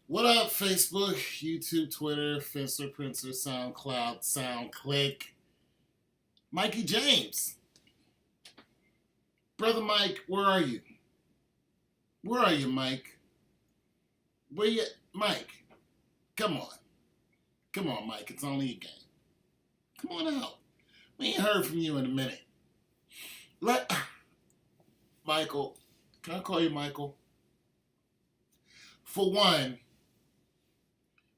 What up, Facebook, YouTube, Twitter, Fencer, Princer, SoundCloud, SoundClick? Mikey James. Brother Mike, where are you? Where are you, Mike? Where you? Mike, come on. Come on, Mike. It's only a game. Come on out. We ain't heard from you in a minute. Let Michael, can I call you Michael? For one,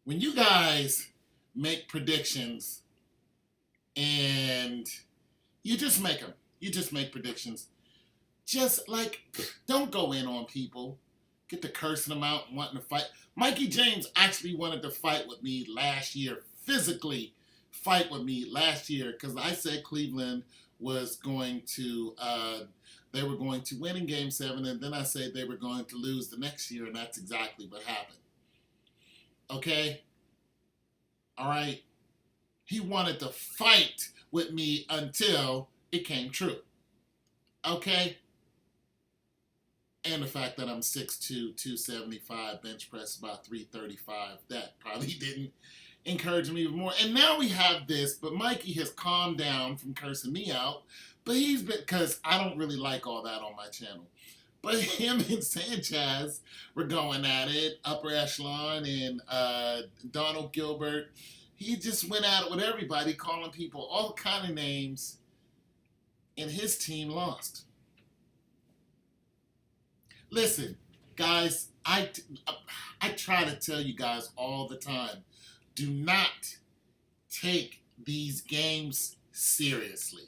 when you guys make predictions and you just make predictions. Just like, don't go in on people. Get to cursing them out and wanting to fight. Mikey James actually wanted to fight with me last year, physically fight with me last year, because I said Cleveland was going to, they were going to win in Game 7, and then I said they were going to lose the next year, and that's exactly what happened. Okay? All right? He wanted to fight with me until it came true. Okay? And the fact that I'm 6'2", 275, bench press about 335, that probably didn't encourage me even more. And now we have this, but Mikey has calmed down from cursing me out. But he's been, because I don't really like all that on my channel. But him and Sanchez were going at it, upper echelon, and Donald Gilbert. He just went at it with everybody, calling people all kind of names, and his team lost. Listen, guys, I try to tell you guys all the time, do not take these games seriously.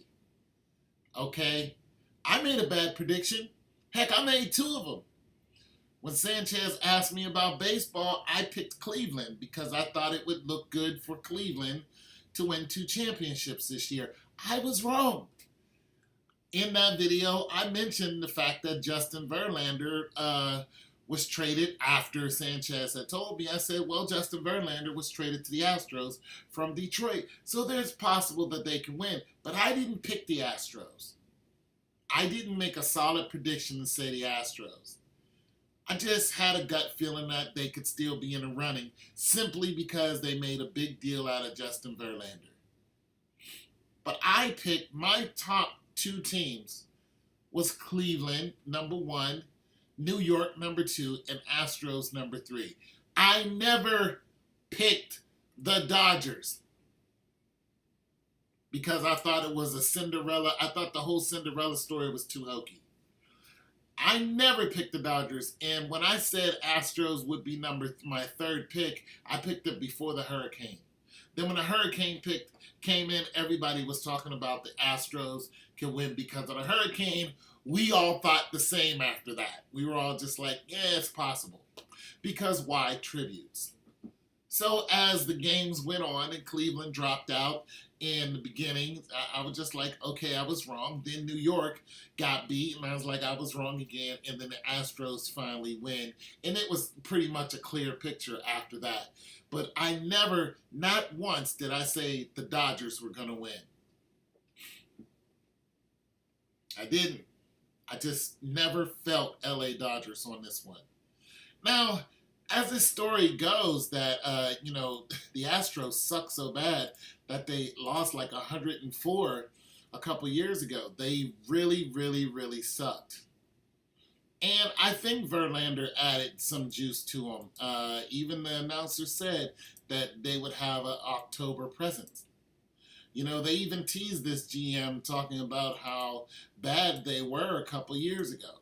Okay? I made a bad prediction. Heck, I made 2 of them. When Sanchez asked me about baseball, I picked Cleveland because I thought it would look good for Cleveland to win 2 championships this year. I was wrong. In that video, I mentioned the fact that Justin Verlander was traded after Sanchez had told me. I said, well, Justin Verlander was traded to the Astros from Detroit, so there's possible that they can win. But I didn't pick the Astros. I didn't make a solid prediction to say the Astros. I just had a gut feeling that they could still be in the running simply because they made a big deal out of Justin Verlander. But I picked my top 2 teams was Cleveland, number 1, New York, number 2, and Astros, number 3. I never picked the Dodgers because I thought it was a Cinderella. I thought the whole Cinderella story was too hokey. I never picked the Dodgers, and when I said Astros would be my 3rd pick, I picked it before the hurricane. Then when the hurricane came in, everybody was talking about the Astros could win because of the hurricane. We all thought the same after that. We were all just like, yeah, it's possible. Because why? Tributes. So as the games went on and Cleveland dropped out in the beginning, I was just like, okay, I was wrong. Then New York got beat, and I was like, I was wrong again. And then the Astros finally win. And it was pretty much a clear picture after that. But I never, not once did I say the Dodgers were going to win. I didn't. I just never felt LA Dodgers on this one. Now, as this story goes, that, the Astros suck so bad that they lost like 104 a couple years ago. They really, really, really sucked. And I think Verlander added some juice to him. Even the announcer said that they would have an October presence. You know, they even teased this GM talking about how bad they were a couple years ago.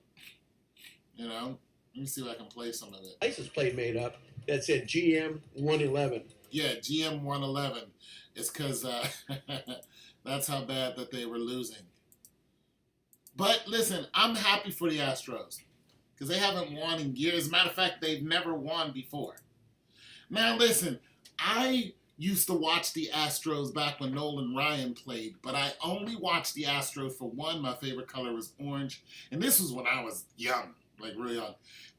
You know, let me see if I can play some of it. License plate made up that said GM 111. Yeah, GM 111. It's because that's how bad that they were losing. But listen, I'm happy for the Astros because they haven't won in years. As a matter of fact, they've never won before. Now listen, I used to watch the Astros back when Nolan Ryan played, but I only watched the Astros for one, my favorite color was orange, and this was when I was young, like really young.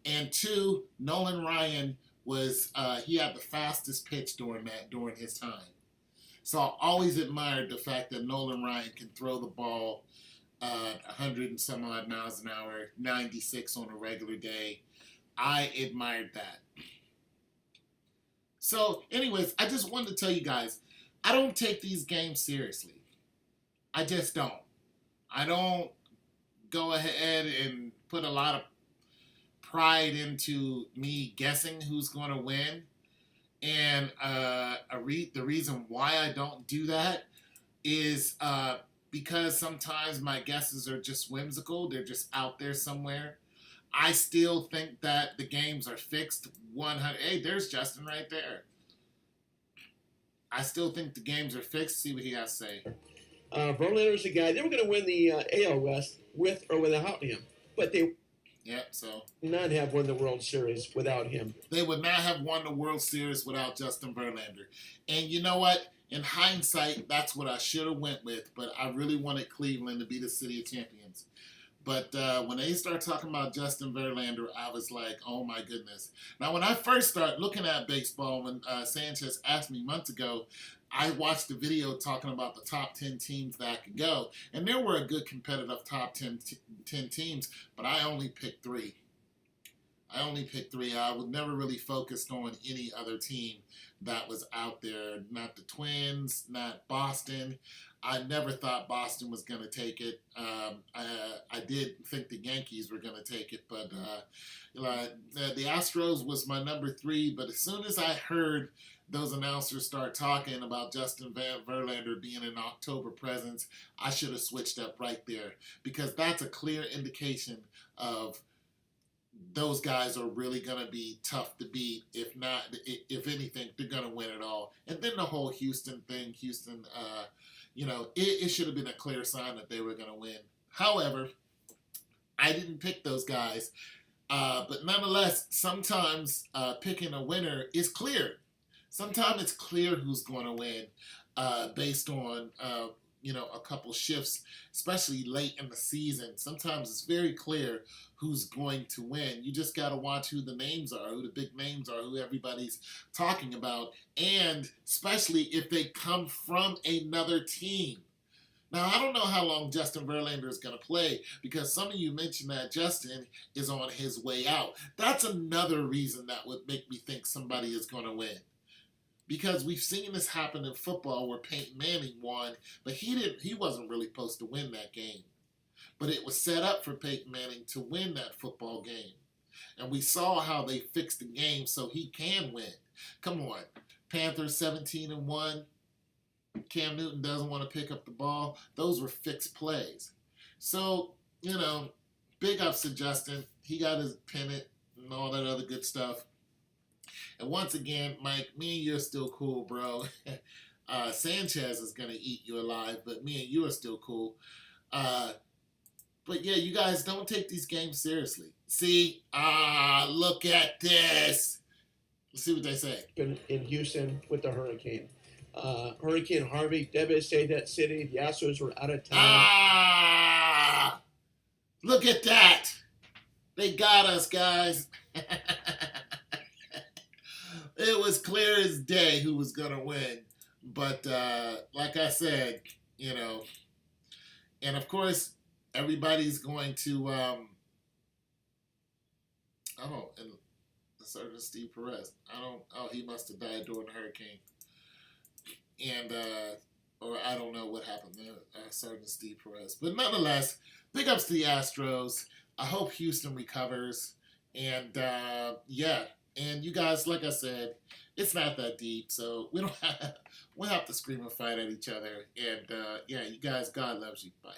And 2, Nolan Ryan was, he had the fastest pitch during his time. So I always admired the fact that Nolan Ryan can throw the ball 100 and some odd miles an hour, 96 on a regular day. I admired that. So, anyways, I just wanted to tell you guys, I don't take these games seriously. I just don't. I don't go ahead and put a lot of pride into me guessing who's going to win. And the reason why I don't do that is because sometimes my guesses are just whimsical. They're just out there somewhere. I still think that the games are fixed 100. Hey, there's Justin right there. I still think the games are fixed. See what he has to say. Verlander's a guy. They were going to win the AL West with or without him, but they Yep, so not have won the World Series without him. they would not have won the World Series without Justin Verlander. And you know what? In hindsight, that's what I should have went with. But I really wanted Cleveland to be the city of champions. But when they start talking about Justin Verlander, I was like, oh my goodness. Now, when I first started looking at baseball, when Sanchez asked me months ago, I watched the video talking about the top 10 teams that could go. And there were a good competitive top 10 teams, but I only picked three. I was never really focused on any other team that was out there. Not the Twins, not Boston. I never thought Boston was going to take it. I did think the Yankees were going to take it, but the Astros was my number 3. But as soon as I heard those announcers start talking about Justin Verlander being an October presence, I should have switched up right there, because that's a clear indication of those guys are really going to be tough to beat. If not, if anything, they're going to win it all. And then the whole Houston thing, it should have been a clear sign that they were going to win. However, I didn't pick those guys. But nonetheless, sometimes picking a winner is clear. Sometimes it's clear who's going to win based on a couple shifts, especially late in the season. Sometimes it's very clear who's going to win. You just got to watch who the names are, who the big names are, who everybody's talking about, and especially if they come from another team. Now, I don't know how long Justin Verlander is going to play, because some of you mentioned that Justin is on his way out. That's another reason that would make me think somebody is going to win. Because we've seen this happen in football where Peyton Manning won, but he wasn't really supposed to win that game. But it was set up for Peyton Manning to win that football game. And we saw how they fixed the game so he can win. Come on. Panthers 17-1. Cam Newton doesn't want to pick up the ball. Those were fixed plays. So, big ups to Justin. He got his pennant and all that other good stuff. And once again, Mike, me and you are still cool, bro. Sanchez is going to eat you alive, but me and you are still cool. But yeah, you guys don't take these games seriously. See? Look at this. Let's see what they say. In Houston with the hurricane. Hurricane Harvey devastated that city. The Astros were out of town. Look at that. They got us, guys. It was clear as day who was going to win. But like I said, and of course, everybody's going to, and Sergeant Steve Perez. He must have died during the hurricane. And, or I don't know what happened there, Sergeant Steve Perez. But nonetheless, big ups to the Astros. I hope Houston recovers. And, and you guys, like I said, it's not that deep, so we'll have to scream and fight at each other. And, you guys, God loves you. Bye.